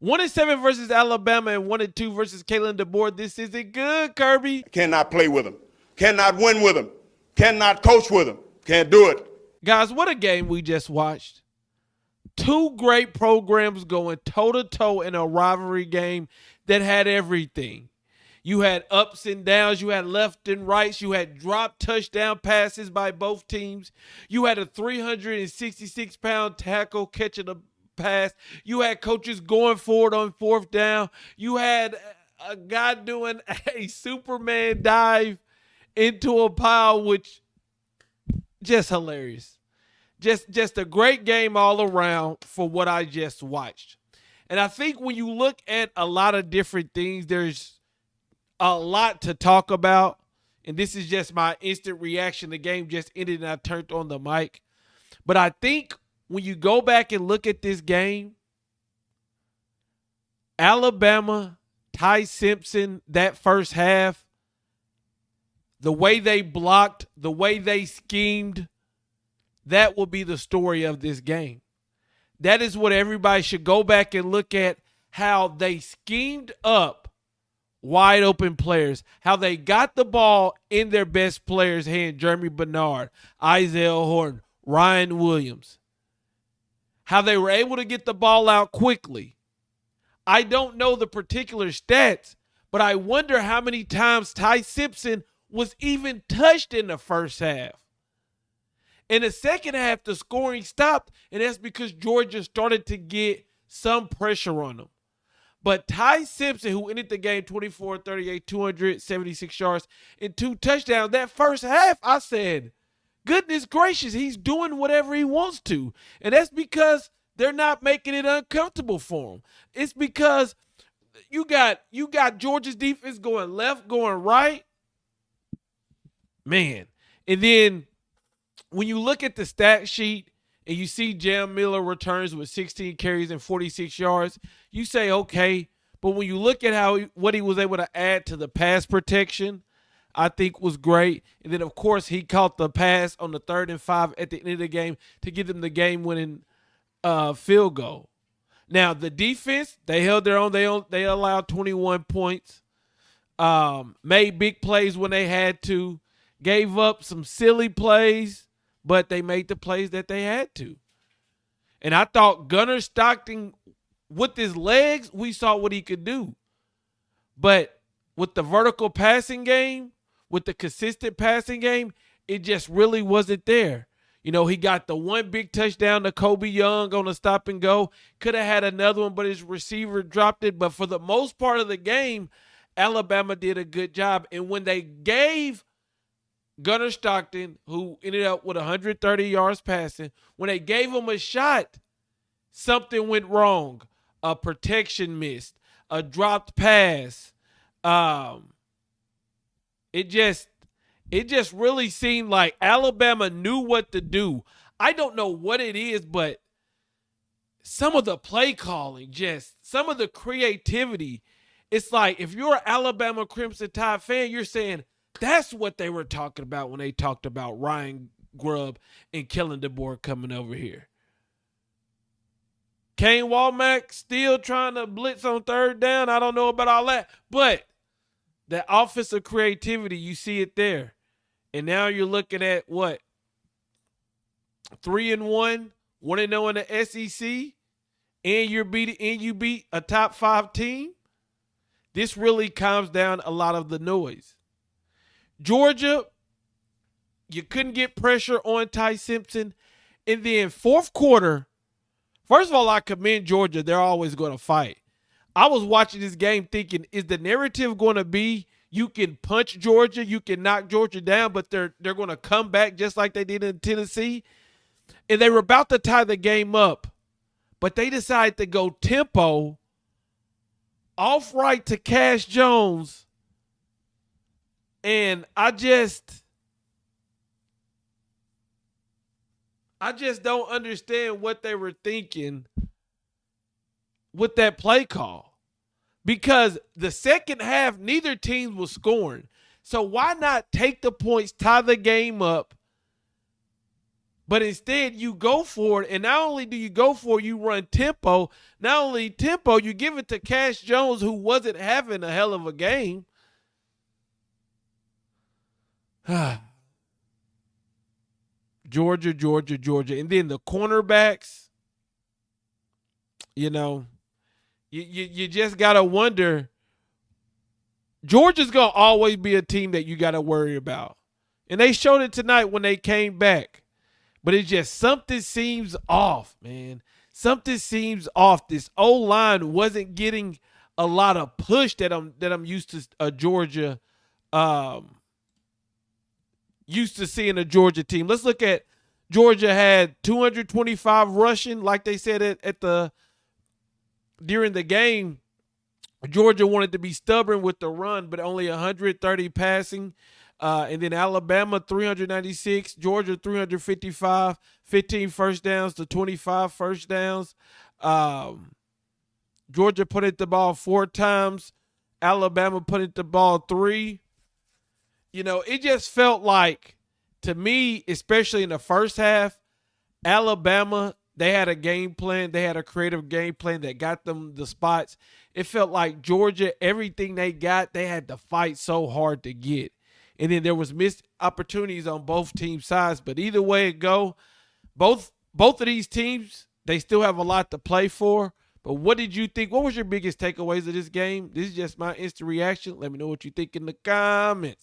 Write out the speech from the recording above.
1-7 versus Alabama and 1-2 versus Kalen DeBoer. This isn't good, Kirby. Cannot play with him. Cannot win with him. Cannot coach with him. Can't do it. Guys, what a game we just watched. Two great programs going toe-to-toe in a rivalry game that had everything. You had ups and downs. You had left and rights. You had drop touchdown passes by both teams. You had a 366-pound tackle catching a pass. You had coaches going forward on fourth down. You had a guy doing a Superman dive into a pile, which just hilarious. Just a great game all around for what I just watched. And I think when you look at a lot of different things, there's a lot to talk about. And this is just my instant reaction. The game just ended and I turned on the mic. But I think when you go back and look at this game, Alabama, Ty Simpson, that first half, the way they blocked, the way they schemed, that will be the story of this game. That is what everybody should go back and look at, how they schemed up wide open players, how they got the ball in their best players' hand, Jeremy Bernard, Isaiah Horton, Ryan Williams, how they were able to get the ball out quickly. I don't know the particular stats, but I wonder how many times Ty Simpson was even touched in the first half. In the second half, the scoring stopped, and that's because Georgia started to get some pressure on them. But Ty Simpson, who ended the game 24-38, 276 yards, and 2 touchdowns, that first half, I said, goodness gracious, he's doing whatever he wants to. And that's because they're not making it uncomfortable for him. It's because you got Georgia's defense going left, going right. Man. And then when you look at the stat sheet and you see Jam Miller returns with 16 carries and 46 yards, you say, okay. But when you look at what he was able to add to the pass protection, I think was great. And then, of course, he caught the pass on the 3rd and 5 at the end of the game to give them the game-winning field goal. Now, the defense, they held their own. They allowed 21 points, made big plays when they had to, gave up some silly plays, but they made the plays that they had to. And I thought Gunnar Stockton, with his legs, we saw what he could do. But with the vertical passing game, with the consistent passing game, it just really wasn't there. You know, he got the one big touchdown to Kobe Young on a stop and go. Could have had another one, but his receiver dropped it. But for the most part of the game, Alabama did a good job. And when they gave Gunnar Stockton, who ended up with 130 yards passing, when they gave him a shot, something went wrong. A protection missed, a dropped pass. It just really seemed like Alabama knew what to do. I don't know what it is, but some of the play calling, just some of the creativity, it's like if you're an Alabama Crimson Tide fan, you're saying, that's what they were talking about when they talked about Ryan Grubb and Kalen DeBoer coming over here. Kane Walmack still trying to blitz on 3rd down. I don't know about all that. But that offensive creativity, you see it there. And now you're looking at what? 3-1, 1-0 in the SEC, and you beat a top 5 team. This really calms down a lot of the noise. Georgia, you couldn't get pressure on Ty Simpson. And then fourth quarter, first of all, I commend Georgia. They're always going to fight. I was watching this game thinking, is the narrative going to be you can punch Georgia, you can knock Georgia down, but they're going to come back just like they did in Tennessee? And they were about to tie the game up, but they decided to go tempo, off right to Cash Jones. And I just don't understand what they were thinking with that play call. Because the second half, neither team was scoring. So why not take the points, tie the game up, But instead, you go for it, and not only do you go for it, you run tempo. Not only tempo, you give it to Cash Jones, who wasn't having a hell of a game. Georgia, Georgia, Georgia. And then the cornerbacks, you know, you just got to wonder. Georgia's going to always be a team that you got to worry about. And they showed it tonight when they came back. But it's just something seems off, man. Something seems off. This O-line wasn't getting a lot of push that I'm used to Georgia used to seeing a Georgia team. Let's look at Georgia had 225 rushing, like they said during the game. Georgia wanted to be stubborn with the run, but only 130 passing. And then Alabama, 396. Georgia, 355. 15 first downs to 25 first downs. Georgia put it the ball 4 times. Alabama put it the ball 3. You know, it just felt like, to me, especially in the first half, Alabama, they had a game plan. They had a creative game plan that got them the spots. It felt like Georgia, everything they got, they had to fight so hard to get. And then there was missed opportunities on both team sides. But either way it go, both of these teams, they still have a lot to play for. But what did you think? What was your biggest takeaways of this game? This is just my instant reaction. Let me know what you think in the comments.